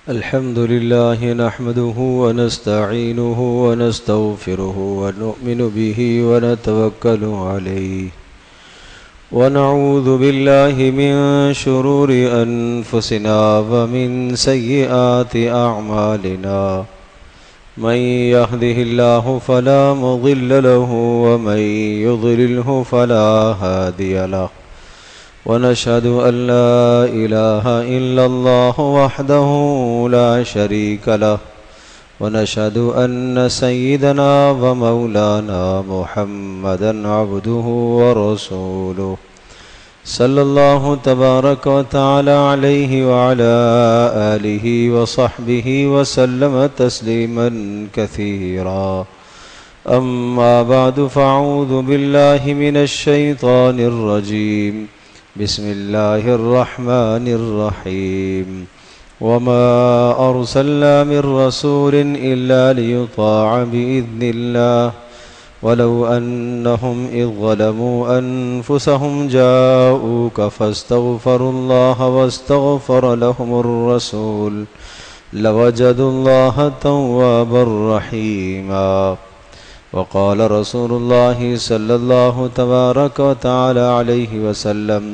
الحمد لله نحمده ونستعينه ونستغفره ونؤمن به ونتوكل عليه ونعوذ بالله من شرور أنفسنا ومن سيئات أعمالنا من يهده الله فلا مضل له ومن يضلله فلا هادي له ونشهد أن لا إله إلا الله وحده لا شريك له ونشهد أن سيدنا ومولانا محمدا عبده ورسوله صلى الله تبارك وتعالى عليه وعلى آله وصحبه وسلم تسليما كثيرا أما بعد فأعوذ بالله من الشيطان الرجيم بسم الله الرحمن الرحيم وما أرسلنا من رسول إلا ليطاع بإذن الله ولو أنهم إذ ظلموا أنفسهم جاءوك فاستغفروا الله واستغفر لهم الرسول لوجدوا الله توابا رحيما وقال رسول الله صلى الله تبارك وتعالى عليه وسلم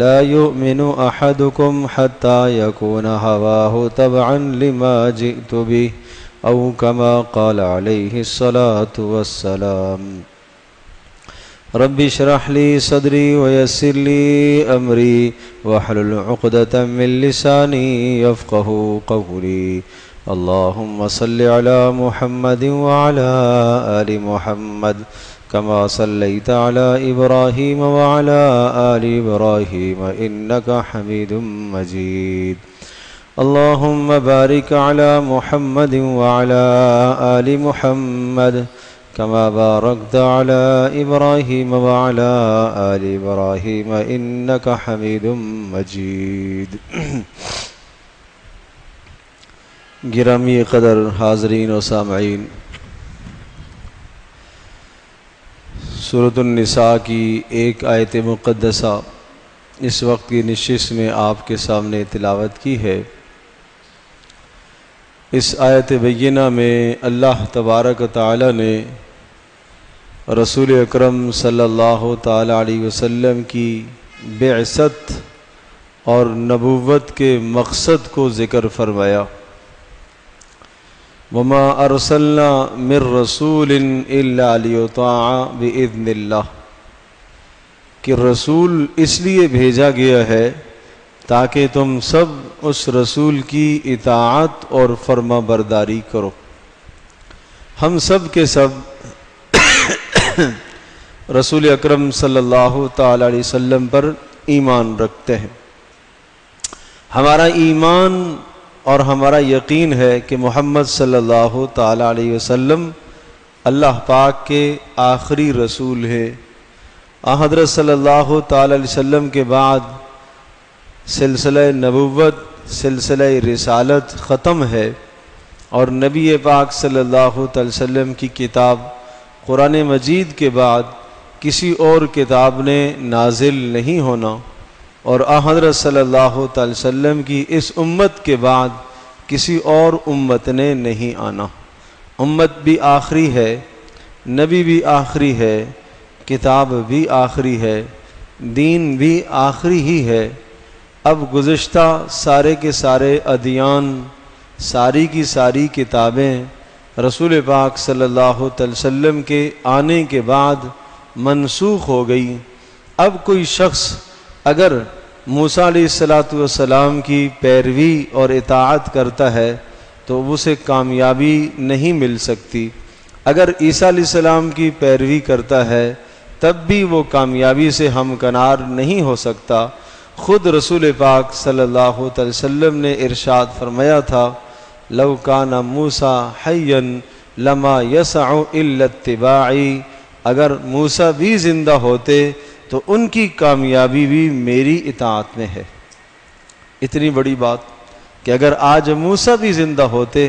لا يؤمن أحدكم حتى يكون هواه تبعا لما جئت به أو كما قال عليه الصلاة والسلام رب اشرح لي صدري ويسر لي أمري واحلل عقدة من لساني يفقه قولي اللهم صل على محمد وعلى آل محمد كما صليت على إبراهيم وعلى آل إبراهيم إنك حميد مجيد اللهم بارك على محمد وعلى آل محمد كما باركت على إبراهيم وعلى آل إبراهيم إنك حميد مجيد گرامی قدر حاضرین و سامعین، سورۃ النساء کی ایک آیت مقدسہ اس وقت کی نشست میں آپ کے سامنے تلاوت کی ہے۔ اس آیت بینہ میں اللہ تبارک و تعالی نے رسول اکرم صلی اللہ تعالی علیہ وسلم کی بعثت اور نبوت کے مقصد کو ذکر فرمایا۔ وما ارسلنا من رسول الا لیطاع باذن اللہ، کہ رسول اس لیے بھیجا گیا ہے تاکہ تم سب اس رسول کی اطاعت اور فرما برداری کرو۔ ہم سب کے سب رسول اکرم صلی اللہ تعالی علیہ وسلم پر ایمان رکھتے ہیں۔ ہمارا ایمان اور ہمارا یقین ہے کہ محمد صلی اللہ تعالی علیہ وسلم اللہ پاک کے آخری رسول ہے۔ حضرت صلی اللہ تعالی علیہ وسلم کے بعد سلسلہ نبوت، سلسلہ رسالت ختم ہے، اور نبی پاک صلی اللہ تعالی وسلم کی کتاب قرآن مجید کے بعد کسی اور کتاب نے نازل نہیں ہونا، اور حضرت صلی اللہ تعالی وسلم کی اس امت کے بعد کسی اور امت نے نہیں آنا۔ امت بھی آخری ہے، نبی بھی آخری ہے، کتاب بھی آخری ہے، دین بھی آخری ہی ہے۔ اب گزشتہ سارے کے سارے ادیان، ساری کی ساری کتابیں رسول پاک صلی اللہ تعالی وسلم کے آنے کے بعد منسوخ ہو گئی۔ اب کوئی شخص اگر موسیٰ علیہ السلام کی پیروی اور اطاعت کرتا ہے تو اسے کامیابی نہیں مل سکتی، اگر عیسیٰ علیہ السلام کی پیروی کرتا ہے تب بھی وہ کامیابی سے ہمکنار نہیں ہو سکتا۔ خود رسول پاک صلی اللہ علیہ وسلم نے ارشاد فرمایا تھا، لو کان موسیٰ حیا لما یسع الا اتباعی، اگر موسیٰ بھی زندہ ہوتے تو ان کی کامیابی بھی میری اطاعت میں ہے۔ اتنی بڑی بات کہ اگر آج موسیٰ بھی زندہ ہوتے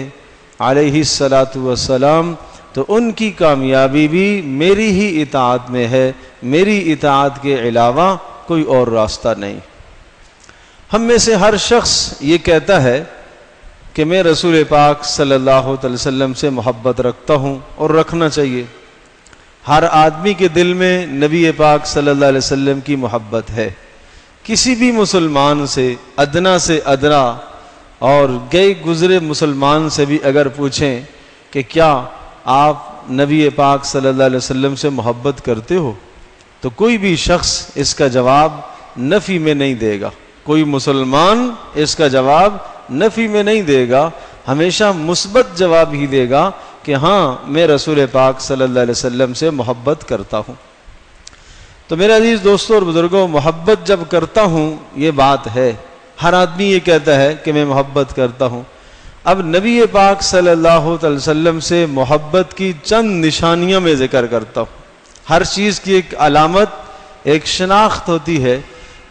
علیہ السلام تو ان کی کامیابی بھی میری ہی اطاعت میں ہے، میری اطاعت کے علاوہ کوئی اور راستہ نہیں۔ ہم میں سے ہر شخص یہ کہتا ہے کہ میں رسول پاک صلی اللہ علیہ وسلم سے محبت رکھتا ہوں اور رکھنا چاہیے۔ ہر آدمی کے دل میں نبی پاک صلی اللہ علیہ وسلم کی محبت ہے۔ کسی بھی مسلمان سے ادنا اور گئے گزرے مسلمان سے بھی اگر پوچھیں کہ کیا آپ نبی پاک صلی اللہ علیہ وسلم سے محبت کرتے ہو، تو کوئی بھی شخص اس کا جواب نفی میں نہیں دے گا، کوئی مسلمان اس کا جواب نفی میں نہیں دے گا، ہمیشہ مثبت جواب ہی دے گا کہ ہاں میں رسول پاک صلی اللہ علیہ وسلم سے محبت کرتا ہوں۔ تو میرے عزیز دوستوں اور بزرگوں، محبت جب کرتا ہوں یہ بات ہے، ہر آدمی یہ کہتا ہے کہ میں محبت کرتا ہوں۔ اب نبی پاک صلی اللہ علیہ وسلم سے محبت کی چند نشانیاں میں ذکر کرتا ہوں۔ ہر چیز کی ایک علامت، ایک شناخت ہوتی ہے،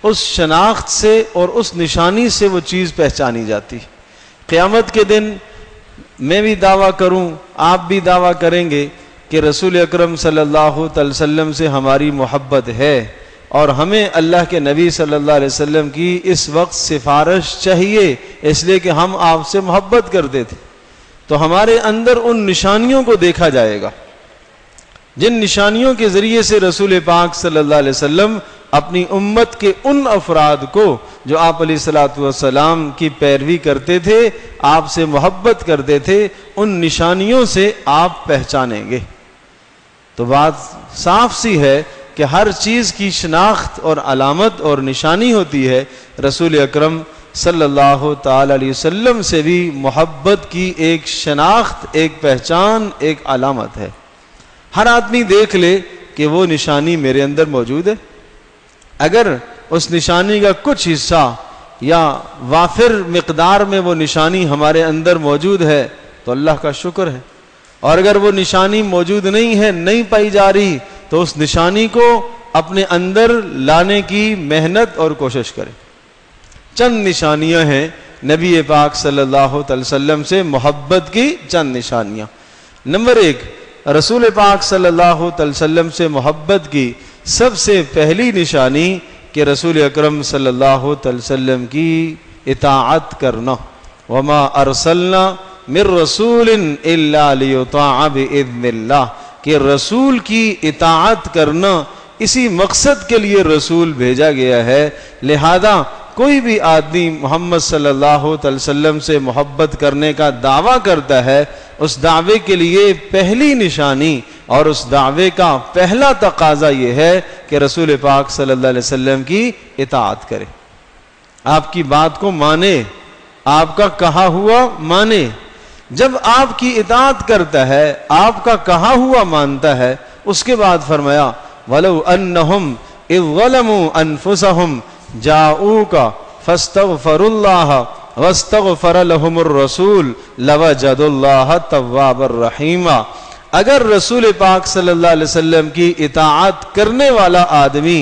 اس شناخت سے اور اس نشانی سے وہ چیز پہچانی جاتی ہے۔ قیامت کے دن میں بھی دعویٰ کروں، آپ بھی دعویٰ کریں گے کہ رسول اکرم صلی اللہ علیہ وسلم سے ہماری محبت ہے، اور ہمیں اللہ کے نبی صلی اللہ علیہ وسلم کی اس وقت سفارش چاہیے، اس لیے کہ ہم آپ سے محبت کرتے تھے۔ تو ہمارے اندر ان نشانیوں کو دیکھا جائے گا، جن نشانیوں کے ذریعے سے رسول پاک صلی اللہ علیہ وسلم اپنی امت کے ان افراد کو جو آپ علیہ الصلوۃ والسلام کی پیروی کرتے تھے، آپ سے محبت کرتے تھے، ان نشانیوں سے آپ پہچانیں گے۔ تو بات صاف سی ہے کہ ہر چیز کی شناخت اور علامت اور نشانی ہوتی ہے۔ رسول اکرم صلی اللہ تعالی علیہ وسلم سے بھی محبت کی ایک شناخت، ایک پہچان، ایک علامت ہے۔ ہر آدمی دیکھ لے کہ وہ نشانی میرے اندر موجود ہے۔ اگر اس نشانی کا کچھ حصہ یا وافر مقدار میں وہ نشانی ہمارے اندر موجود ہے تو اللہ کا شکر ہے، اور اگر وہ نشانی موجود نہیں ہے، نہیں پائی جا رہی، تو اس نشانی کو اپنے اندر لانے کی محنت اور کوشش کریں۔ چند نشانیاں ہیں نبی پاک صلی اللہ علیہ وسلم سے محبت کی، چند نشانیاں۔ نمبر 1، رسول پاک صلی اللہ علیہ وسلم سے محبت کی سب سے پہلی نشانی کہ رسول اکرم صلی اللہ علیہ وسلم کی اطاعت کرنا۔ وما ارسلنا من رسول الا لیطاع باذن اللہ، کہ رسول کی اطاعت کرنا اسی مقصد کے لیے رسول بھیجا گیا ہے۔ لہذا کوئی بھی آدمی محمد صلی اللہ علیہ وسلم سے محبت کرنے کا دعویٰ کرتا ہے، اس دعوے کے لیے پہلی نشانی اور اس دعوے کا پہلا تقاضا یہ ہے کہ رسول پاک صلی اللہ علیہ وسلم کی اطاعت کرے، آپ کی بات کو مانے، آپ کا کہا ہوا مانے۔ جب آپ کی اطاعت کرتا ہے، آپ کا کہا ہوا مانتا ہے، اس کے بعد فرمایا وَلَوْ أَنَّهُمْ إِذْ ظَلَمُوا أَنفُسَهُمْ جَاءُوكَ فَاسْتَغْفَرُوا اللَّهَ وَاسْتَغْفَرَ لَهُمُ الرَّسُولُ لَوَجَدُوا اللَّهَ تَوَّابًا رَحِيمًا۔ اگر رسول پاک صلی اللہ علیہ وسلم کی اطاعت کرنے والا آدمی،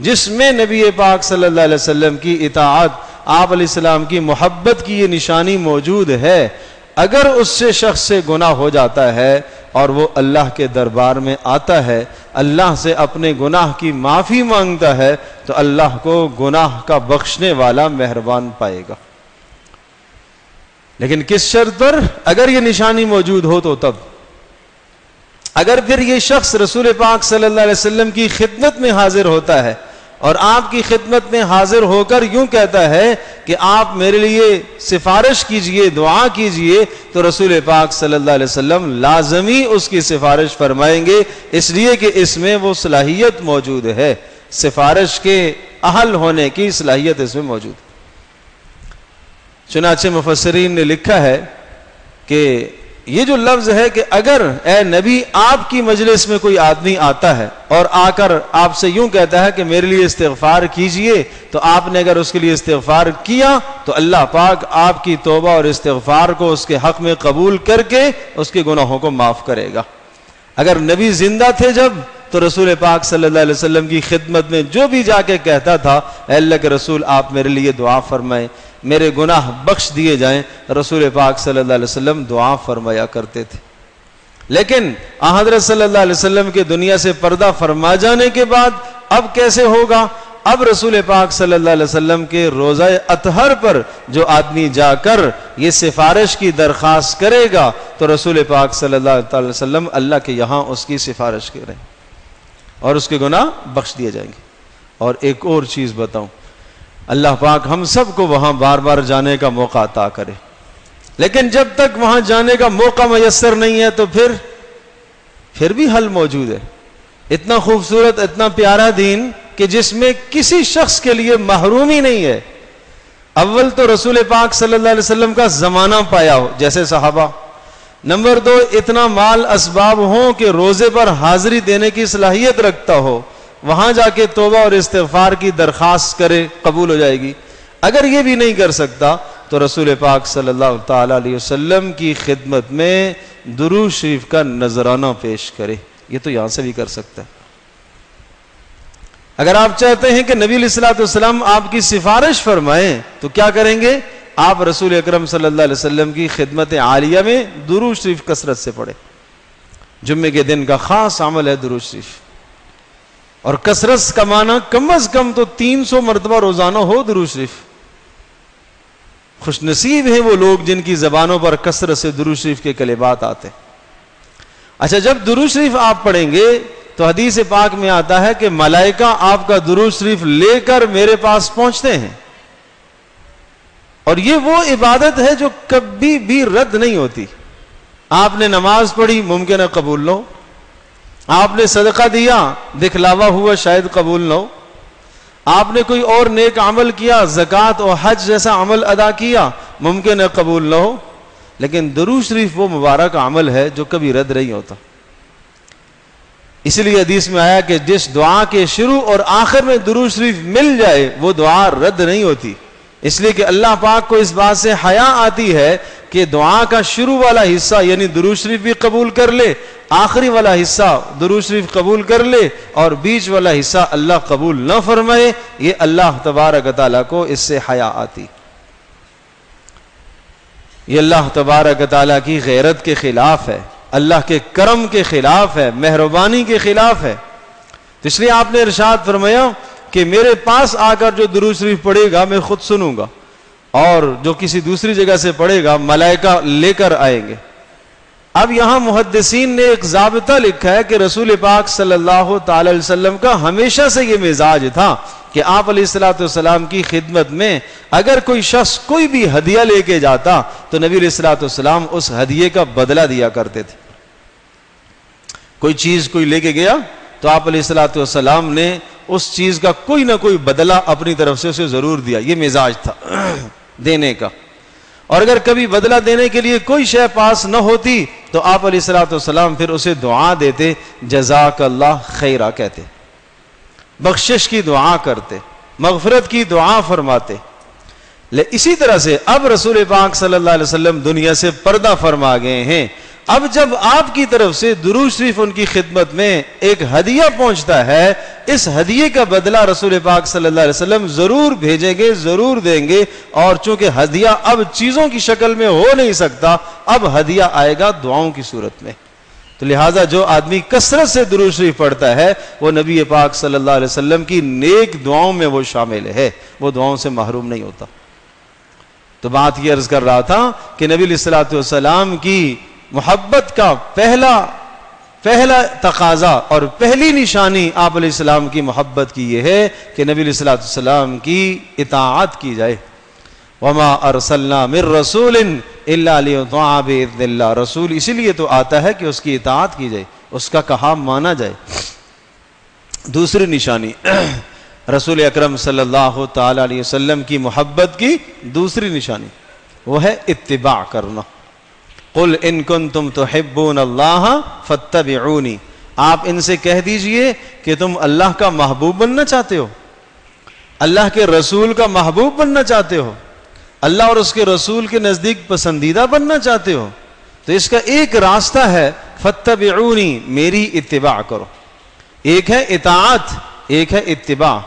جس میں نبی پاک صلی اللہ علیہ وسلم کی اطاعت، آپ علیہ السلام کی محبت کی یہ نشانی موجود ہے، اگر اس سے شخص سے گناہ ہو جاتا ہے اور وہ اللہ کے دربار میں آتا ہے، اللہ سے اپنے گناہ کی معافی مانگتا ہے، تو اللہ کو گناہ کا بخشنے والا مہربان پائے گا۔ لیکن کس شرط پر؟ اگر یہ نشانی موجود ہو تو تب۔ اگر پھر یہ شخص رسول پاک صلی اللہ علیہ وسلم کی خدمت میں حاضر ہوتا ہے اور آپ کی خدمت میں حاضر ہو کر یوں کہتا ہے کہ آپ میرے لیے سفارش کیجئے، دعا کیجئے، تو رسول پاک صلی اللہ علیہ وسلم لازمی اس کی سفارش فرمائیں گے، اس لیے کہ اس میں وہ صلاحیت موجود ہے، سفارش کے اہل ہونے کی صلاحیت اس میں موجود ہے۔ چنانچہ مفسرین نے لکھا ہے کہ یہ جو لفظ ہے کہ اگر اے نبی آپ کی مجلس میں کوئی آدمی آتا ہے اور آ کر آپ سے یوں کہتا ہے کہ میرے لیے استغفار کیجئے، تو آپ نے اگر اس کے لیے استغفار کیا تو اللہ پاک آپ کی توبہ اور استغفار کو اس کے حق میں قبول کر کے اس کے گناہوں کو معاف کرے گا۔ اگر نبی زندہ تھے جب، تو رسول پاک صلی اللہ علیہ وسلم کی خدمت میں جو بھی جا کے کہتا تھا اے اللہ کے رسول آپ میرے لیے دعا فرمائیں، میرے گناہ بخش دیے جائیں، رسول پاک صلی اللہ علیہ وسلم دعا فرمایا کرتے تھے۔ لیکن حضرت صلی اللہ علیہ وسلم کے دنیا سے پردہ فرما جانے کے بعد اب کیسے ہوگا؟ اب رسول پاک صلی اللہ علیہ وسلم کے روزہ اطہر پر جو آدمی جا کر یہ سفارش کی درخواست کرے گا تو رسول پاک صلی اللہ علیہ وسلم اللہ کے یہاں اس کی سفارش کریں اور اس کے گناہ بخش دیے جائیں گے۔ اور ایک اور چیز بتاؤں، اللہ پاک ہم سب کو وہاں بار بار جانے کا موقع عطا کرے، لیکن جب تک وہاں جانے کا موقع میسر نہیں ہے تو پھر بھی حل موجود ہے۔ اتنا خوبصورت، اتنا پیارا دین کہ جس میں کسی شخص کے لیے محرومی نہیں ہے۔ اول تو رسول پاک صلی اللہ علیہ وسلم کا زمانہ پایا ہو جیسے صحابہ، نمبر دو اتنا مال اسباب ہوں کہ روزے پر حاضری دینے کی صلاحیت رکھتا ہو، وہاں جا کے توبہ اور استغفار کی درخواست کرے، قبول ہو جائے گی۔ اگر یہ بھی نہیں کر سکتا تو رسول پاک صلی اللہ تعالی علیہ وسلم کی خدمت میں درود شریف کا نذرانہ پیش کرے، یہ تو یہاں سے بھی کر سکتا ہے۔ اگر آپ چاہتے ہیں کہ نبی علیہ الصلوۃ والسلام آپ کی سفارش فرمائیں تو کیا کریں گے؟ آپ رسول اکرم صلی اللہ علیہ وسلم کی خدمت عالیہ میں درود شریف کثرت سے پڑھیں۔ جمعے کے دن کا خاص عمل ہے درود شریف، اور کثرت کا معنی کم از کم تو 300 مرتبہ روزانہ ہو درود شریف۔ خوش نصیب ہیں وہ لوگ جن کی زبانوں پر کثرت سے درود شریف کے کلمات آتے ہیں۔ اچھا، جب درود شریف آپ پڑھیں گے تو حدیث پاک میں آتا ہے کہ ملائکہ آپ کا درود شریف لے کر میرے پاس پہنچتے ہیں، اور یہ وہ عبادت ہے جو کبھی بھی رد نہیں ہوتی۔ آپ نے نماز پڑھی، ممکن ہے قبول نہ ہو، آپ نے صدقہ دیا، دکھلاوا ہوا، شاید قبول نہ ہو، آپ نے کوئی اور نیک عمل کیا، زکوٰۃ اور حج جیسا عمل ادا کیا، ممکن ہے قبول نہ ہو، لیکن درود شریف وہ مبارک عمل ہے جو کبھی رد نہیں ہوتا۔ اس لیے حدیث میں آیا کہ جس دعا کے شروع اور آخر میں درود شریف مل جائے وہ دعا رد نہیں ہوتی، اس لیے کہ اللہ پاک کو اس بات سے حیا آتی ہے کہ دعا کا شروع والا حصہ یعنی درود شریف بھی قبول کر لے، آخری والا حصہ درود شریف قبول کر لے، اور بیچ والا حصہ اللہ قبول نہ فرمائے۔ یہ اللہ تبارک و تعالیٰ کو اس سے حیا آتی، یہ اللہ تبارک و تعالیٰ کی غیرت کے خلاف ہے، اللہ کے کرم کے خلاف ہے، مہربانی کے خلاف ہے۔ تو اس لیے آپ نے ارشاد فرمایا کہ میرے پاس آ کر جو درود شریف پڑھے گا میں خود سنوں گا، اور جو کسی دوسری جگہ سے پڑھے گا ملائکہ لے کر آئیں گے۔ اب یہاں محدثین نے ایک ضابطہ لکھا ہے کہ رسول پاک صلی اللہ تعالی علیہ وسلم کا ہمیشہ سے یہ مزاج تھا کہ آپ علیہ الصلوۃ والسلام کی خدمت میں اگر کوئی شخص کوئی بھی ہدیہ لے کے جاتا تو نبی علیہ الصلوۃ والسلام اس ہدیے کا بدلہ دیا کرتے تھے۔ کوئی چیز کوئی لے کے گیا تو آپ علیہ الصلوۃ والسلام نے اس چیز کا کوئی نہ کوئی بدلہ اپنی طرف سے اسے ضرور دیا، یہ مزاج تھا دینے کا۔ اور اگر کبھی بدلہ دینے کے لیے کوئی شے پاس نہ ہوتی تو آپ علیہ الصلوۃ والسلام پھر اسے دعا دیتے، جزاک اللہ خیرہ کہتے، بخشش کی دعا کرتے، مغفرت کی دعا فرماتے۔ اسی طرح سے اب رسول پاک صلی اللہ علیہ وسلم دنیا سے پردہ فرما گئے ہیں۔ اب جب آپ کی طرف سے درود شریف ان کی خدمت میں ایک ہدیہ پہنچتا ہے، اس ہدیے کا بدلہ رسول پاک صلی اللہ علیہ وسلم ضرور بھیجیں گے، ضرور دیں گے، اور چونکہ ہدیہ اب چیزوں کی شکل میں ہو نہیں سکتا، اب ہدیہ آئے گا دعاؤں کی صورت میں۔ تو لہٰذا جو آدمی کثرت سے درود شریف پڑھتا ہے وہ نبی پاک صلی اللہ علیہ وسلم کی نیک دعاؤں میں وہ شامل ہے، وہ دعاؤں سے محروم نہیں ہوتا۔ تو بات یہ عرض کر رہا تھا کہ نبی علیہ الصلوۃ والسلام کی محبت کا پہلا تقاضا اور پہلی نشانی آپ علیہ السلام کی محبت کی یہ ہے کہ نبی علیہ الصلوۃ والسلام کی اطاعت کی جائے۔ وما ارسلنا من رسول الا لیطاع باذن اللہ، رسول اسی لیے تو آتا ہے کہ اس کی اطاعت کی جائے، اس کا کہا مانا جائے۔ دوسری نشانی رسول اکرم صلی اللہ تعالی علیہ وسلم کی محبت کی دوسری نشانی وہ ہے اتباع کرنا۔ قل ان کنتم تحبون اللہ فاتبعونی، آپ ان سے کہہ دیجئے کہ تم اللہ کا محبوب بننا چاہتے ہو، اللہ کے رسول کا محبوب بننا چاہتے ہو، اللہ اور اس کے رسول کے نزدیک پسندیدہ بننا چاہتے ہو، تو اس کا ایک راستہ ہے فاتبعونی، میری اتباع کرو۔ ایک ہے اطاعت، ایک ہے اتباع،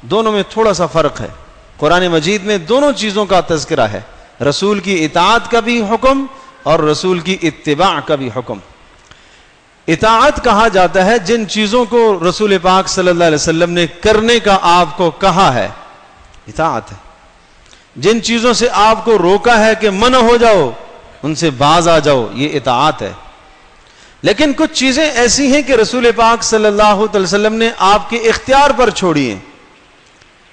دونوں میں تھوڑا سا فرق ہے۔ قرآن مجید میں دونوں چیزوں کا تذکرہ ہے، رسول کی اطاعت کا بھی حکم اور رسول کی اتباع کا بھی حکم۔ اطاعت کہا جاتا ہے جن چیزوں کو رسول پاک صلی اللہ علیہ وسلم نے کرنے کا آپ کو کہا ہے، اطاعت ہے۔ جن چیزوں سے آپ کو روکا ہے کہ منع ہو جاؤ، ان سے باز آ جاؤ، یہ اطاعت ہے۔ لیکن کچھ چیزیں ایسی ہیں کہ رسول پاک صلی اللہ علیہ وسلم نے آپ کے اختیار پر چھوڑی ہیں،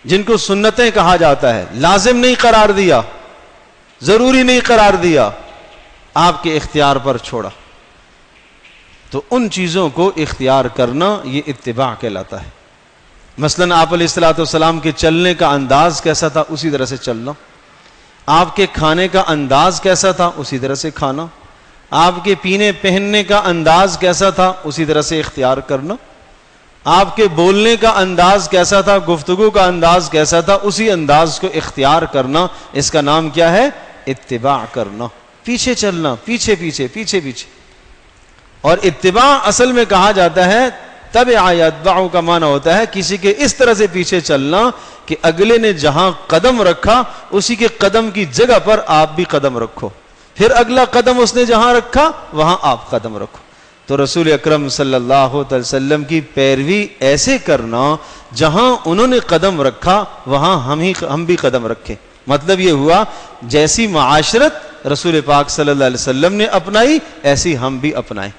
جن کو سنتیں کہا جاتا ہے، لازم نہیں قرار دیا، ضروری نہیں قرار دیا، آپ کے اختیار پر چھوڑا، تو ان چیزوں کو اختیار کرنا یہ اتباع کہلاتا ہے۔ مثلاً آپ علیہ الصلوۃ والسلام کے چلنے کا انداز کیسا تھا، اسی طرح سے چلنا، آپ کے کھانے کا انداز کیسا تھا، اسی طرح سے کھانا، آپ کے پینے پہننے کا انداز کیسا تھا، اسی طرح سے اختیار کرنا، آپ کے بولنے کا انداز کیسا تھا، گفتگو کا انداز کیسا تھا، اسی انداز کو اختیار کرنا، اس کا نام کیا ہے؟ اتباع کرنا، پیچھے چلنا، پیچھے پیچھے پیچھے پیچھے۔ اور اتباع اصل میں کہا جاتا ہے، تبع یتبع کا معنی ہوتا ہے کسی کے اس طرح سے پیچھے چلنا کہ اگلے نے جہاں قدم رکھا اسی کے قدم کی جگہ پر آپ بھی قدم رکھو، پھر اگلا قدم اس نے جہاں رکھا وہاں آپ قدم رکھو۔ تو رسول اکرم صلی اللہ علیہ وسلم کی پیروی ایسے کرنا جہاں انہوں نے قدم رکھا وہاں ہم بھی قدم رکھیں۔ مطلب یہ ہوا جیسی معاشرت رسول پاک صلی اللہ علیہ وسلم نے اپنائی ایسی ہم بھی اپنائیں،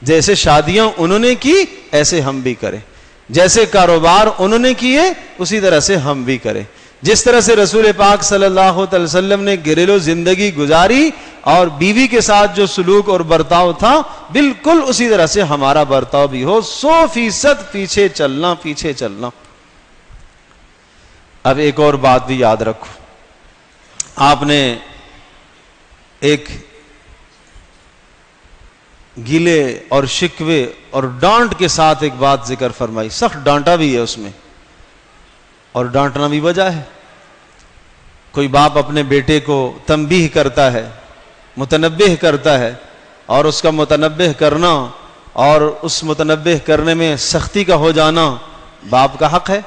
جیسے شادیاں انہوں نے کی ایسے ہم بھی کریں، جیسے کاروبار انہوں نے کیے اسی طرح سے ہم بھی کریں، جس طرح سے رسول پاک صلی اللہ علیہ وسلم نے گھریلو زندگی گزاری اور بیوی کے ساتھ جو سلوک اور برتاؤ تھا بالکل اسی طرح سے ہمارا برتاؤ بھی ہو، 100% پیچھے چلنا، پیچھے چلنا۔ اب ایک اور بات بھی یاد رکھو، آپ نے ایک گیلے اور شکوے اور ڈانٹ کے ساتھ ایک بات ذکر فرمائی، سخت ڈانٹا بھی ہے اس میں، اور ڈانٹنا بھی وجہ ہے۔ کوئی باپ اپنے بیٹے کو تنبیہ کرتا ہے، متنبہ کرتا ہے، اور اس کا متنبہ کرنا اور اس متنبہ کرنے میں سختی کا ہو جانا باپ کا حق ہے۔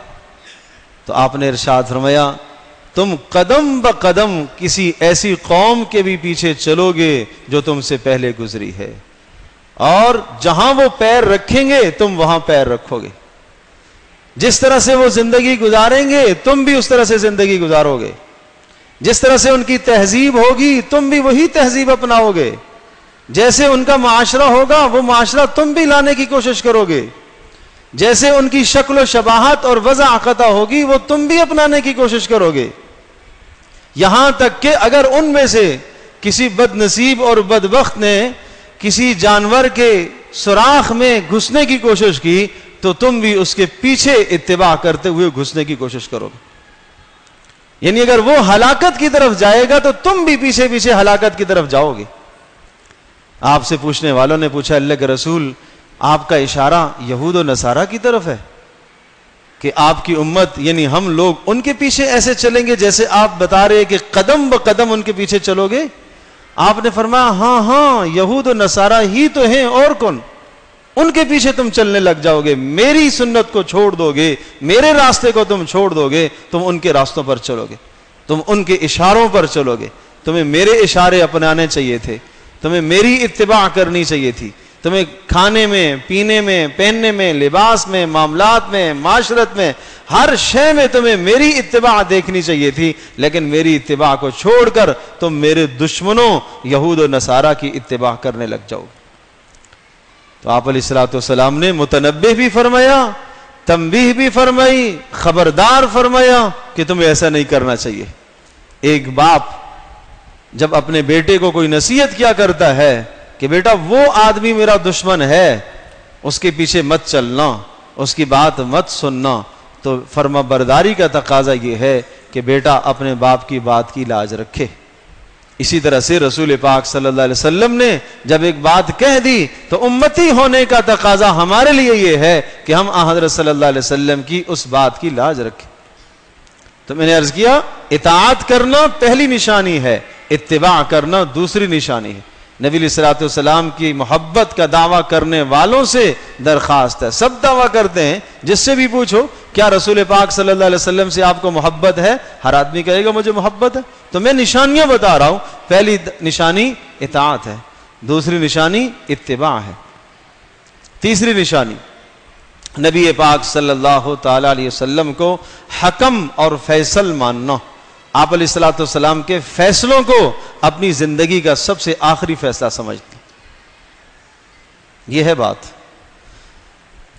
تو آپ نے ارشاد فرمایا تم قدم بقدم کسی ایسی قوم کے بھی پیچھے چلو گے جو تم سے پہلے گزری ہے، اور جہاں وہ پیر رکھیں گے تم وہاں پیر رکھو گے، جس طرح سے وہ زندگی گزاریں گے تم بھی اس طرح سے زندگی گزارو گے، جس طرح سے ان کی تہذیب ہوگی تم بھی وہی تہذیب اپناؤ گے، جیسے ان کا معاشرہ ہوگا وہ معاشرہ تم بھی لانے کی کوشش کرو گے، جیسے ان کی شکل و شباہت اور وضع عقدہ ہوگی وہ تم بھی اپنانے کی کوشش کرو گے، یہاں تک کہ اگر ان میں سے کسی بد نصیب اور بدبخت نے کسی جانور کے سوراخ میں گھسنے کی کوشش کی تو تم بھی اس کے پیچھے اتباع کرتے ہوئے گھسنے کی کوشش کرو گے، یعنی اگر وہ ہلاکت کی طرف جائے گا تو تم بھی پیچھے پیچھے ہلاکت کی طرف جاؤ گے۔ آپ سے پوچھنے والوں نے پوچھا اللہ کے رسول آپ کا اشارہ یہود و نصارہ کی طرف ہے کہ آپ کی امت یعنی ہم لوگ ان کے پیچھے ایسے چلیں گے جیسے آپ بتا رہے کہ قدم بقدم ان کے پیچھے چلو گے؟ آپ نے فرمایا ہاں ہاں یہود و نصارہ ہی تو ہیں، اور کون؟ ان کے پیچھے تم چلنے لگ جاؤ گے، میری سنت کو چھوڑ دو گے، میرے راستے کو تم چھوڑ دو گے، تم ان کے راستوں پر چلو گے، تم ان کے اشاروں پر چلو گے، تمہیں میرے اشارے اپنانے چاہیے تھے، تمہیں میری اتباع کرنی چاہیے تھی، تمہیں کھانے میں، پینے میں، پہننے میں، لباس میں، معاملات میں، معاشرت میں، ہر شے میں تمہیں میری اتباع دیکھنی چاہیے تھی، لیکن میری اتباع کو چھوڑ کر تم میرے دشمنوں یہود و نصارہ کی اتباع کرنے لگ جاؤ۔ تو آپ علیہ الصلوۃ والسلام نے متنبہ بھی فرمایا، تنبیہ بھی فرمائی، خبردار فرمایا کہ تمہیں ایسا نہیں کرنا چاہیے۔ ایک باپ جب اپنے بیٹے کو کوئی نصیحت کیا کرتا ہے کہ بیٹا وہ آدمی میرا دشمن ہے، اس کے پیچھے مت چلنا، اس کی بات مت سننا، تو فرما برداری کا تقاضا یہ ہے کہ بیٹا اپنے باپ کی بات کی لاج رکھے۔ اسی طرح سے رسول پاک صلی اللہ علیہ وسلم نے جب ایک بات کہہ دی تو امتی ہونے کا تقاضا ہمارے لیے یہ ہے کہ ہم حضرت صلی اللہ علیہ وسلم کی اس بات کی لاج رکھیں۔ تو میں نے عرض کیا اطاعت کرنا پہلی نشانی ہے، اتباع کرنا دوسری نشانی ہے۔ نبی علیہ الصلوۃ والسلام کی محبت کا دعویٰ کرنے والوں سے درخواست ہے، سب دعویٰ کرتے ہیں، جس سے بھی پوچھو کیا رسول پاک صلی اللہ علیہ وسلم سے آپ کو محبت ہے، ہر آدمی کہے گا مجھے محبت ہے۔ تو میں نشانیاں بتا رہا ہوں، پہلی نشانی اطاعت ہے، دوسری نشانی اتباع ہے۔ تیسری نشانی نبی پاک صلی اللہ تعالی علیہ وسلم کو حکم اور فیصل ماننا، آپ علیہ الصلوۃ والسلام کے فیصلوں کو اپنی زندگی کا سب سے آخری فیصلہ سمجھتے، یہ ہے بات۔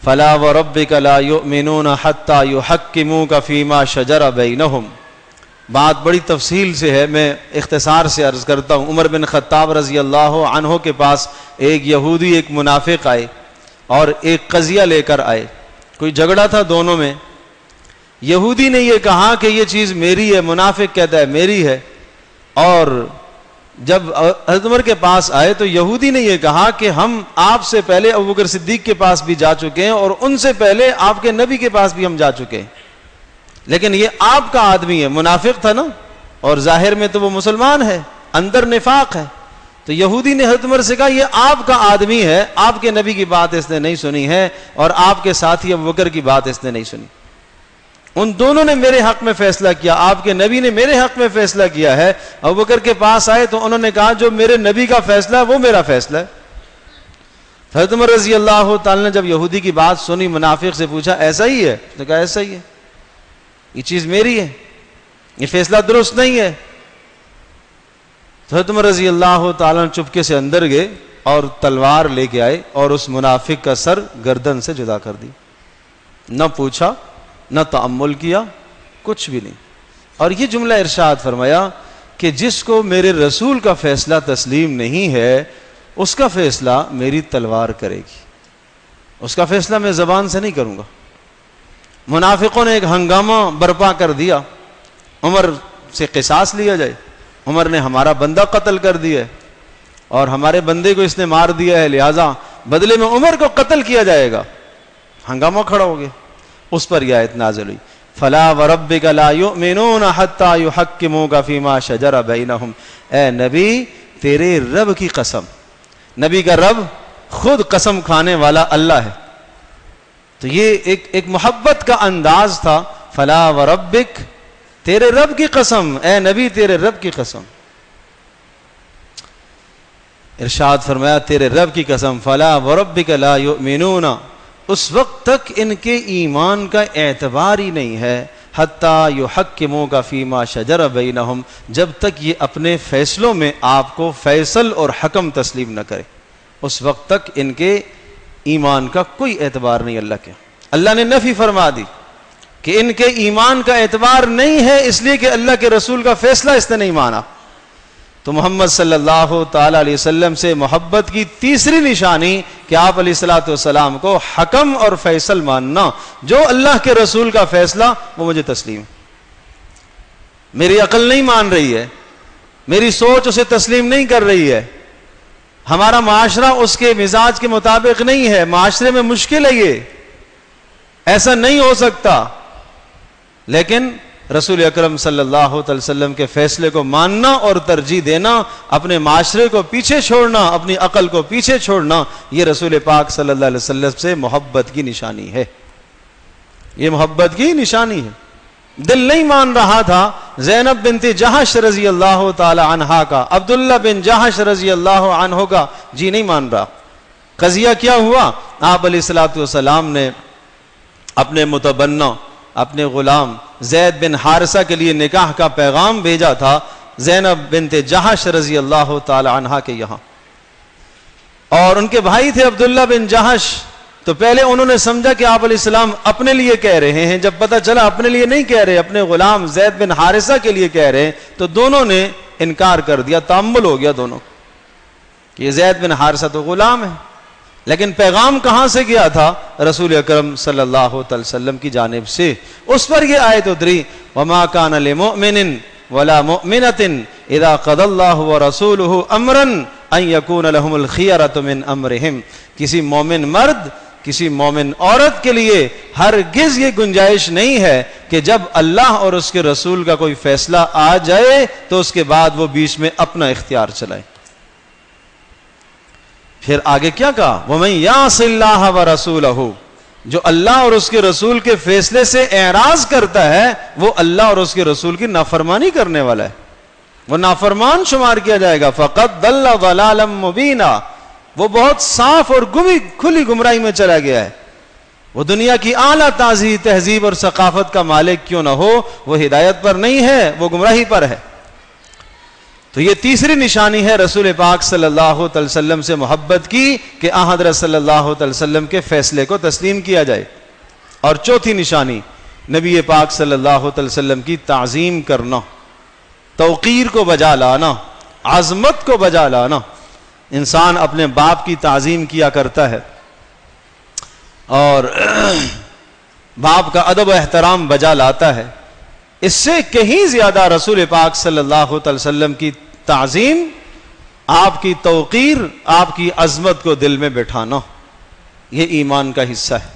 فلا وربک لا یؤمنون حتی یحکموک فیما شجر بینہم، بات بڑی تفصیل سے ہے، میں اختصار سے عرض کرتا ہوں۔ عمر بن خطاب رضی اللہ عنہ کے پاس ایک یہودی ایک منافق آئے اور ایک قضیہ لے کر آئے، کوئی جھگڑا تھا دونوں میں۔ یہودی نے یہ کہا کہ یہ چیز میری ہے، منافق کہتا ہے میری ہے، اور جب حضرت عمر کے پاس آئے تو یہودی نے یہ کہا کہ ہم آپ سے پہلے ابوبکر صدیق کے پاس بھی جا چکے ہیں اور ان سے پہلے آپ کے نبی کے پاس بھی ہم جا چکے ہیں، لیکن یہ آپ کا آدمی ہے۔ منافق تھا نا، اور ظاہر میں تو وہ مسلمان ہے، اندر نفاق ہے۔ تو یہودی نے حضرت عمر سے کہا یہ آپ کا آدمی ہے، آپ کے نبی کی بات اس نے نہیں سنی ہے اور آپ کے ساتھی ابوبکر کی بات اس نے نہیں سنی۔ ان دونوں نے میرے حق میں فیصلہ کیا، آپ کے نبی نے میرے حق میں فیصلہ کیا ہے۔ ابوبکر کے پاس آئے تو انہوں نے کہا جو میرے نبی کا فیصلہ ہے وہ میرا فیصلہ ہے۔ حضرت عمر رضی اللہ تعالی نے جب یہودی کی بات سنی، منافق سے پوچھا ایسا ہی ہے؟ تو کہا ایسا ہی ہے، یہ چیز میری ہے، یہ فیصلہ درست نہیں ہے۔ تو حضرت عمر رضی اللہ تعالیٰ چپکے سے اندر گئے اور تلوار لے کے آئے اور اس منافق کا سر گردن سے جدا کر دی، نہ پوچھا نہ تأمل کیا، کچھ بھی نہیں۔ اور یہ جملہ ارشاد فرمایا کہ جس کو میرے رسول کا فیصلہ تسلیم نہیں ہے اس کا فیصلہ میری تلوار کرے گی، اس کا فیصلہ میں زبان سے نہیں کروں گا۔ منافقوں نے ایک ہنگامہ برپا کر دیا، عمر سے قصاص لیا جائے، عمر نے ہمارا بندہ قتل کر دیا ہے اور ہمارے بندے کو اس نے مار دیا ہے، لہذا بدلے میں عمر کو قتل کیا جائے گا۔ ہنگامہ کھڑا ہو گیا، اس پر یہ آیت نازل ہوئی فلا وربک لا یؤمنون حتی یحکموک فیما شجر بینہم۔ اے نبی تیرے رب کی قسم، نبی کا رب خود قسم کھانے والا اللہ ہے، تو یہ ایک محبت کا انداز تھا۔ فلا وربک، تیرے رب کی قسم، اے نبی تیرے رب کی قسم، ارشاد فرمایا تیرے رب کی قسم فلا وربک لا یؤمنون، اس وقت تک ان کے ایمان کا اعتبار ہی نہیں ہے، حتی یحکموک فیما شجر بینہم، جب تک یہ اپنے فیصلوں میں آپ کو فیصل اور حکم تسلیم نہ کرے، اس وقت تک ان کے ایمان کا کوئی اعتبار نہیں۔ اللہ کے اللہ نے نفی فرما دی کہ ان کے ایمان کا اعتبار نہیں ہے، اس لیے کہ اللہ کے رسول کا فیصلہ اس نے نہیں مانا۔ تو محمد صلی اللہ تعالی علیہ وسلم سے محبت کی تیسری نشانی کہ آپ علیہ الصلوۃ والسلام کو حکم اور فیصل ماننا، جو اللہ کے رسول کا فیصلہ وہ مجھے تسلیم ہے، میری عقل نہیں مان رہی ہے، میری سوچ اسے تسلیم نہیں کر رہی ہے، ہمارا معاشرہ اس کے مزاج کے مطابق نہیں ہے، معاشرے میں مشکل ہے، یہ ایسا نہیں ہو سکتا، لیکن رسول اکرم صلی اللہ علیہ وسلم کے فیصلے کو ماننا اور ترجیح دینا، اپنے معاشرے کو پیچھے چھوڑنا، اپنی عقل کو پیچھے چھوڑنا، یہ رسول پاک صلی اللہ علیہ وسلم سے محبت کی نشانی ہے، یہ محبت کی نشانی ہے۔ دل نہیں مان رہا تھا زینب بنت جہش رضی اللہ تعالی عنہا کا، عبداللہ بن جہش رضی اللہ عنہ کا جی نہیں مان رہا۔ قضیہ کیا ہوا؟ آپ علیہ الصلوۃ والسلام نے اپنے متبنہ، اپنے غلام زید بن حارثہ کے لیے نکاح کا پیغام بھیجا تھا زینب بنت جہش رضی اللہ تعالی عنہا کے یہاں، اور ان کے بھائی تھے عبداللہ بن جہش۔ تو پہلے انہوں نے سمجھا کہ آپ علیہ السلام اپنے لیے کہہ رہے ہیں، جب پتہ چلا اپنے لیے نہیں کہہ رہے، اپنے غلام زید بن حارثہ کے لیے کہہ رہے ہیں، تو دونوں نے انکار کر دیا، تامل ہو گیا دونوں کہ یہ زید بن حارثہ تو غلام ہے۔ لیکن پیغام کہاں سے گیا تھا؟ رسول اکرم صلی اللہ علیہ وسلم کی جانب سے۔ اس پر یہ آیت اتری وما کان لمؤمن ولا مؤمنة اذا قضى الله ورسوله امرا ان يكون لهم الخيرة من امرهم، کسی مومن مرد، کسی مومن عورت کے لیے ہرگز یہ گنجائش نہیں ہے کہ جب اللہ اور اس کے رسول کا کوئی فیصلہ آ جائے تو اس کے بعد وہ بیچ میں اپنا اختیار چلائے۔ پھر آگے کیا کہا؟ وَمَن يَعْصِ اللَّهَ وَرَسُولَهُ، جو اللہ اور اس کے رسول کے فیصلے سے اعراض کرتا ہے وہ اللہ اور اس کے رسول کی نافرمانی کرنے والا ہے، وہ نافرمان شمار کیا جائے گا۔ فَقَدْ ضَلَّ ضَلَالًا مُبِينًا، وہ بہت صاف اور کھلی گمراہی میں چلا گیا ہے. وہ دنیا کی اعلیٰ تہذیب اور ثقافت کا مالک کیوں نہ ہو، وہ ہدایت پر نہیں ہے، وہ گمراہی پر ہے. تو یہ تیسری نشانی ہے رسول پاک صلی اللہ علیہ وسلم سے محبت کی کہ آن حضرت صلی اللہ علیہ وسلم کے فیصلے کو تسلیم کیا جائے. اور چوتھی نشانی نبی پاک صلی اللہ علیہ وسلم کی تعظیم کرنا، توقیر کو بجا لانا، عظمت کو بجا لانا. انسان اپنے باپ کی تعظیم کیا کرتا ہے اور باپ کا ادب و احترام بجا لاتا ہے. اس سے کہیں زیادہ رسول پاک صلی اللہ علیہ وسلم کی تعظیم، آپ کی توقیر، آپ کی عظمت کو دل میں بٹھانا، یہ ایمان کا حصہ ہے.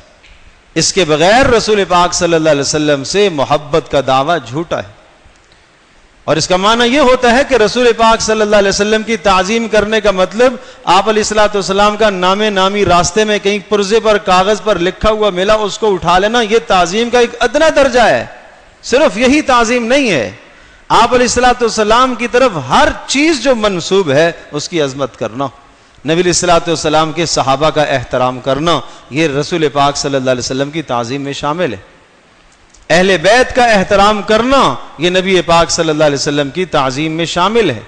اس کے بغیر رسول پاک صلی اللہ علیہ وسلم سے محبت کا دعویٰ جھوٹا ہے. اور اس کا معنی یہ ہوتا ہے کہ رسول پاک صلی اللہ علیہ وسلم کی تعظیم کرنے کا مطلب آپ علیہ الصلوۃ والسلام کا نام نامی راستے میں کہیں پرزے پر کاغذ پر لکھا ہوا ملا اس کو اٹھا لینا، یہ تعظیم کا ایک ادنا درجہ ہے. صرف یہی تعظیم نہیں ہے، آپ علیہ الصلوۃ والسلام کی طرف ہر چیز جو منسوب ہے اس کی عظمت کرنا، نبی علیہ الصلوۃ والسلام کے صحابہ کا احترام کرنا، یہ رسول پاک صلی اللہ علیہ وسلم کی تعظیم میں شامل ہے. اہل بیت کا احترام کرنا یہ نبی پاک صلی اللہ علیہ وسلم کی تعظیم میں شامل ہے.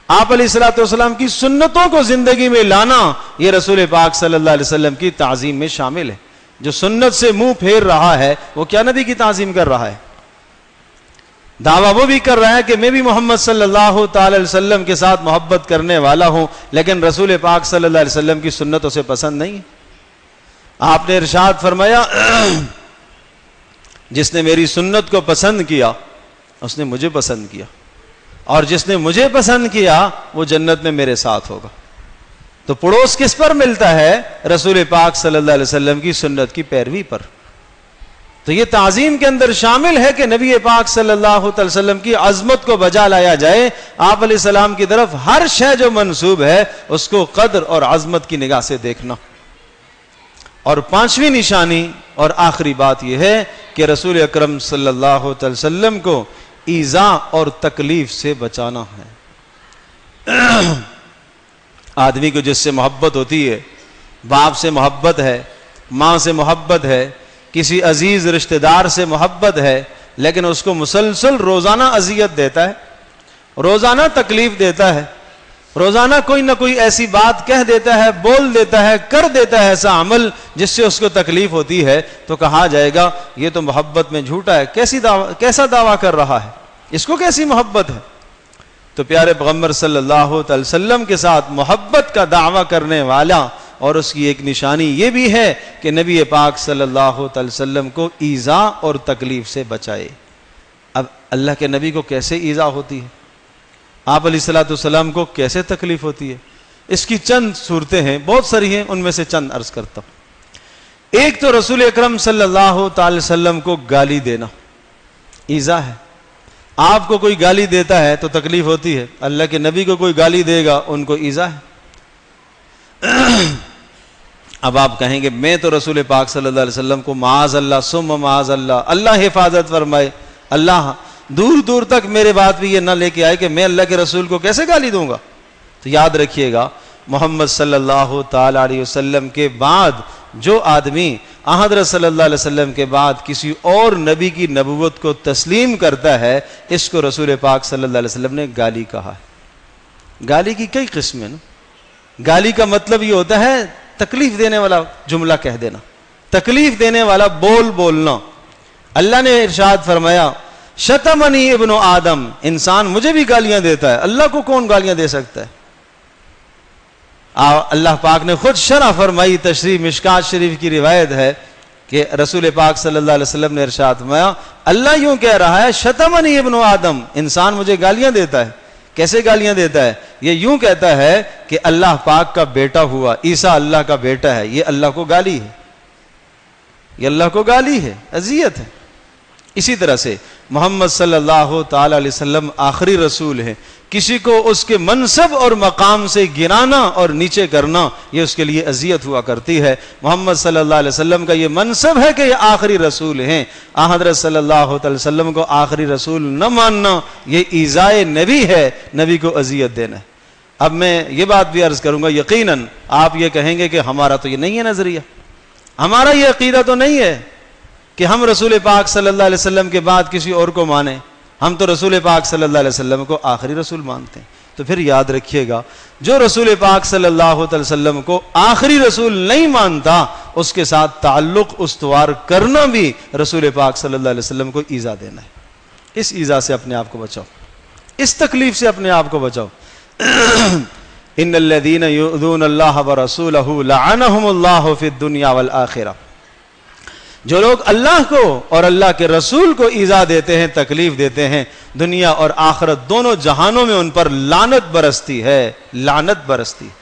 آپ علیہ الصلوۃ والسلام کی سنتوں کو زندگی میں لانا یہ رسول پاک صلی اللہ علیہ وسلم کی تعظیم میں شامل ہے. جو سنت سے منہ پھیر رہا ہے وہ کیا نبی کی تعظیم کر رہا ہے؟ دعویٰ وہ بھی کر رہا ہے کہ میں بھی محمد صلی اللہ تعالی علیہ وسلم کے ساتھ محبت کرنے والا ہوں، لیکن رسول پاک صلی اللہ علیہ وسلم کی سنتوں سے پسند نہیں ہے. آپ نے ارشاد فرمایا جس نے میری سنت کو پسند کیا اس نے مجھے پسند کیا، اور جس نے مجھے پسند کیا وہ جنت میں میرے ساتھ ہوگا. تو پڑوس کس پر ملتا ہے؟ رسول پاک صلی اللہ علیہ وسلم کی سنت کی پیروی پر. تو یہ تعظیم کے اندر شامل ہے کہ نبی پاک صلی اللہ علیہ وسلم کی عظمت کو بجا لایا جائے، آپ علیہ السلام کی طرف ہر شے جو منسوب ہے اس کو قدر اور عظمت کی نگاہ سے دیکھنا. اور پانچویں نشانی اور آخری بات یہ ہے کہ رسول اکرم صلی اللہ علیہ وسلم کو ایذا اور تکلیف سے بچانا ہے. آدمی کو جس سے محبت ہوتی ہے، باپ سے محبت ہے، ماں سے محبت ہے، کسی عزیز رشتہ دار سے محبت ہے، لیکن اس کو مسلسل روزانہ اذیت دیتا ہے، روزانہ تکلیف دیتا ہے، روزانہ کوئی نہ کوئی ایسی بات کہہ دیتا ہے، بول دیتا ہے، کر دیتا ہے ایسا عمل جس سے اس کو تکلیف ہوتی ہے، تو کہا جائے گا یہ تو محبت میں جھوٹا ہے. کیسا دعویٰ کر رہا ہے؟ اس کو کیسی محبت ہے؟ تو پیارے پیغمبر صلی اللہ علیہ وسلم کے ساتھ محبت کا دعویٰ کرنے والا، اور اس کی ایک نشانی یہ بھی ہے کہ نبی پاک صلی اللہ علیہ وسلم کو ایذا اور تکلیف سے بچائے. اب اللہ کے نبی کو کیسے ایذا ہوتی ہے، آپ علیہ الصلوۃ والسلام کو کیسے تکلیف ہوتی ہے، اس کی چند صورتیں ہیں، بہت ساری ہیں، ان میں سے چند عرض کرتا ہوں. ایک تو رسول اکرم صلی اللہ تعالی وسلم کو گالی دینا ایذا ہے. آپ کو کوئی گالی دیتا ہے تو تکلیف ہوتی ہے، اللہ کے نبی کو کوئی گالی دے گا ان کو ایذا ہے. اب آپ کہیں گے میں تو رسول پاک صلی اللہ علیہ وسلم کو معاذ اللہ ثم معاذ اللہ، اللہ حفاظت فرمائے، اللہ دور دور تک میرے بات بھی یہ نہ لے کے آئے کہ میں اللہ کے رسول کو کیسے گالی دوں گا. تو یاد رکھیے گا محمد صلی اللہ تعالی علیہ وسلم کے بعد جو آدمی حضرت صلی اللہ علیہ وسلم کے بعد کسی اور نبی کی نبوت کو تسلیم کرتا ہے، اس کو رسول پاک صلی اللہ علیہ وسلم نے گالی کہا ہے. گالی کی کئی قسمیں نا. گالی کا مطلب یہ ہوتا ہے تکلیف دینے والا جملہ کہہ دینا، تکلیف دینے والا بول بولنا. اللہ نے ارشاد فرمایا شتمنی ابن آدم، انسان مجھے بھی گالیاں دیتا ہے، اللہ کو کون گالیاں دے سکتا ہے؟ اللہ پاک نے خود شرح فرمائی، تشریح مشکات شریف کی روایت ہے کہ رسول پاک صلی اللہ علیہ وسلم نے ارشاد فرمایا اللہ یوں کہہ رہا ہے شتمنی ابن آدم، انسان مجھے گالیاں دیتا ہے. کیسے گالیاں دیتا ہے؟ یہ یوں کہتا ہے کہ اللہ پاک کا بیٹا ہوا، عیسیٰ اللہ کا بیٹا ہے، یہ اللہ کو گالی ہے، یہ اللہ کو گالی ہے، اذیت ہے. اسی طرح سے محمد صلی اللہ تعالی علیہ وسلم آخری رسول ہیں، کسی کو اس کے منصب اور مقام سے گرانا اور نیچے کرنا یہ اس کے لیے اذیت ہوا کرتی ہے. محمد صلی اللہ علیہ وسلم کا یہ منصب ہے کہ یہ آخری رسول ہیں. حضرت صلی اللہ علیہ وسلم کو آخری رسول نہ ماننا یہ ایذائے نبی ہے، نبی کو اذیت دینا ہے. اب میں یہ بات بھی عرض کروں گا، یقیناً آپ یہ کہیں گے کہ ہمارا تو یہ نہیں ہے نظریہ، ہمارا یہ عقیدہ تو نہیں ہے کہ ہم رسول پاک صلی اللہ علیہ وسلم کے بعد کسی اور کو مانیں، ہم تو رسول پاک صلی اللہ علیہ وسلم کو آخری رسول مانتے ہیں۔ تو پھر یاد رکھیے گا، جو رسول پاک صلی اللہ علیہ وسلم کو آخری رسول نہیں مانتا، اس کے ساتھ تعلق استوار کرنا بھی رسول پاک صلی اللہ علیہ وسلم کو ایذا دینا ہے۔ اس ایذا سے اپنے آپ کو بچاؤ، اس تکلیف سے اپنے آپ کو بچاؤ۔ ان الذین یؤذون اللہ ورسولہ لعنہم اللہ فی الدنیا والآخرہ، جو لوگ اللہ کو اور اللہ کے رسول کو ایذا دیتے ہیں، تکلیف دیتے ہیں، دنیا اور آخرت دونوں جہانوں میں ان پر لعنت برستی ہے، لعنت برستی ہے۔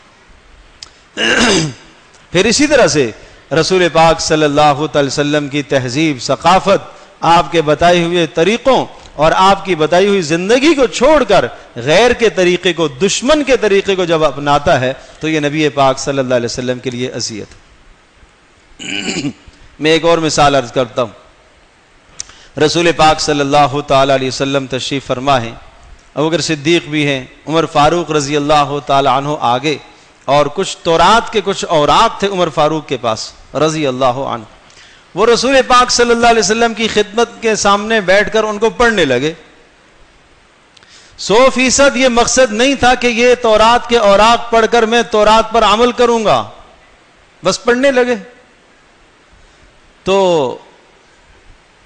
پھر اسی طرح سے رسول پاک صلی اللہ علیہ وسلم کی تہذیب، ثقافت، آپ کے بتائے ہوئے طریقوں اور آپ کی بتائی ہوئی زندگی کو چھوڑ کر غیر کے طریقے کو، دشمن کے طریقے کو جب اپناتا ہے تو یہ نبی پاک صلی اللہ علیہ وسلم کے لیے اذیت ہے۔ میں ایک اور مثال عرض کرتا ہوں۔ رسول پاک صلی اللہ تعالی علیہ وسلم تشریف فرما ہے، ابوبکر صدیق بھی ہیں، عمر فاروق رضی اللہ تعالی عنہ آگے، اور کچھ تورات کے کچھ اوراق تھے عمر فاروق کے پاس رضی اللہ عنہ۔ وہ رسول پاک صلی اللہ علیہ وسلم کی خدمت کے سامنے بیٹھ کر ان کو پڑھنے لگے۔ 100% یہ مقصد نہیں تھا کہ یہ تورات کے اوراق پڑھ کر میں تورات پر عمل کروں گا، بس پڑھنے لگے۔ تو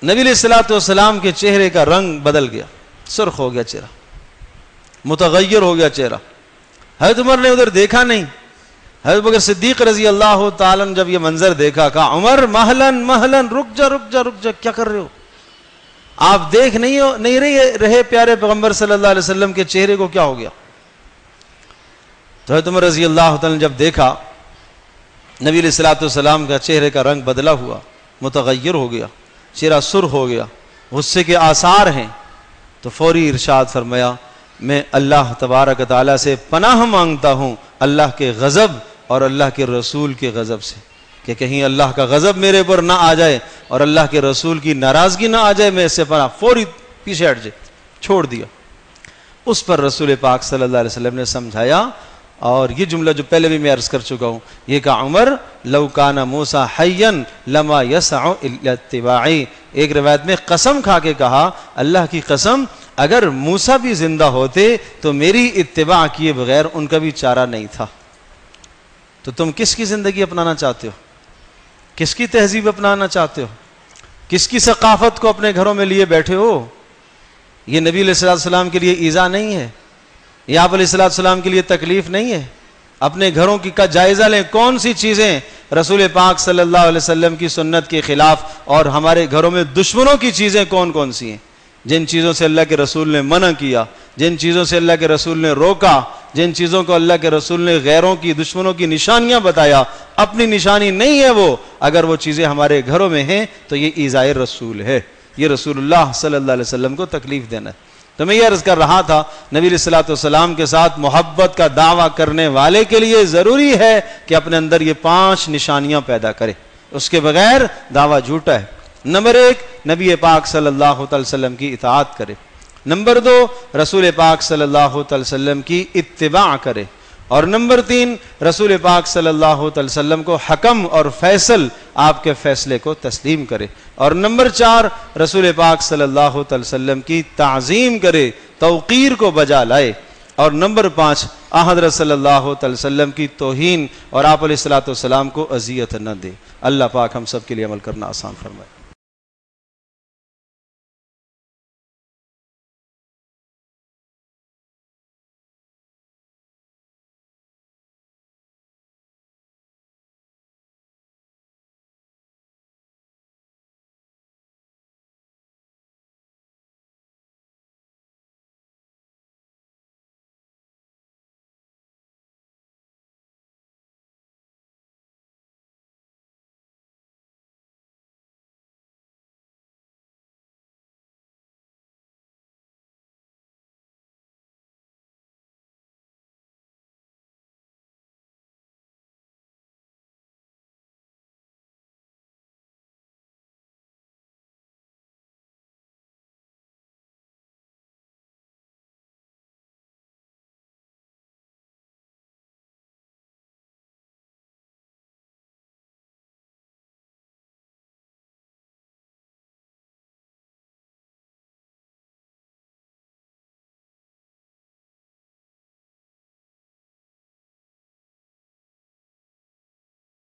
نبی علیہ الصلوۃ والسلام کے چہرے کا رنگ بدل گیا، سرخ ہو گیا چہرہ، متغیر ہو گیا چہرہ۔ حضرت عمر نے ادھر دیکھا نہیں، حضرت بکر صدیق رضی اللہ تعالیٰ نے جب یہ منظر دیکھا، کہا عمر مہلن مہلن، رک جا رک جا رک جا، کیا کر رہے ہو؟ آپ دیکھ نہیں رہے پیارے پیغمبر صلی اللہ علیہ وسلم کے چہرے کو، کیا ہو گیا؟ تو حضرت عمر رضی اللہ تعالیٰ نے جب دیکھا نبی علیہ الصلوۃ والسلام کا چہرے کا رنگ بدلا ہوا، متغیر ہو گیا، چہرہ سرخ ہو گیا، غصے کے آثار ہیں، تو فوری ارشاد فرمایا، میں اللہ تبارک تعالیٰ سے پناہ مانگتا ہوں اللہ کے غضب اور اللہ کے رسول کے غضب سے، کہ کہیں اللہ کا غضب میرے پر نہ آ جائے اور اللہ کے رسول کی ناراضگی نہ آ جائے، میں اس سے پناہ، فوری پیچھے ہٹ جائے، چھوڑ دیا۔ اس پر رسول پاک صلی اللہ علیہ وسلم نے سمجھایا، اور یہ جملہ جو پہلے بھی میں عرض کر چکا ہوں، یہ کہا عمر لو کان موسیٰ حیا لما یسع الا اتباعی، ایک روایت میں قسم کھا کے کہا، اللہ کی قسم اگر موسیٰ بھی زندہ ہوتے تو میری اتباع کیے بغیر ان کا بھی چارہ نہیں تھا۔ تو تم کس کی زندگی اپنانا چاہتے ہو؟ کس کی تہذیب اپنانا چاہتے ہو؟ کس کی ثقافت کو اپنے گھروں میں لیے بیٹھے ہو؟ یہ نبی علیہ السلام کے لیے ایذا نہیں ہے، یہ آپ علیہ السلام کے لیے تکلیف نہیں ہے۔ اپنے گھروں کی کا جائزہ لیں، کون سی چیزیں رسول پاک صلی اللہ علیہ وسلم کی سنت کے خلاف، اور ہمارے گھروں میں دشمنوں کی چیزیں کون کون سی ہیں، جن چیزوں سے اللہ کے رسول نے منع کیا، جن چیزوں سے اللہ کے رسول نے روکا، جن چیزوں کو اللہ کے رسول نے غیروں کی، دشمنوں کی نشانیاں بتایا، اپنی نشانی نہیں ہے وہ، اگر وہ چیزیں ہمارے گھروں میں ہیں تو یہ ایذائے رسول ہے، یہ رسول اللہ صلی اللہ علیہ وسلم کو تکلیف دینا ہے۔ تو میں یہ عرض کر رہا تھا، نبی علیہ الصلوۃ والسلام کے ساتھ محبت کا دعویٰ کرنے والے کے لیے ضروری ہے کہ اپنے اندر یہ 5 نشانیاں پیدا کرے، اس کے بغیر دعویٰ جھوٹا ہے۔ نمبر 1، نبی پاک صلی اللہ علیہ وسلم کی اطاعت کرے۔ نمبر 2، رسول پاک صلی اللہ علیہ وسلم کی اتباع کرے۔ اور نمبر 3، رسول پاک صلی اللہ علیہ وسلم کو حکم اور فیصل، آپ کے فیصلے کو تسلیم کرے۔ اور نمبر 4، رسول پاک صلی اللہ علیہ وسلم کی تعظیم کرے، توقیر کو بجا لائے۔ اور نمبر 5، حضرت صلی اللہ علیہ وسلم کی توہین اور آپ علیہ الصلوۃ والسلام کو اذیت نہ دے۔ اللہ پاک ہم سب کے لیے عمل کرنا آسان فرمائے۔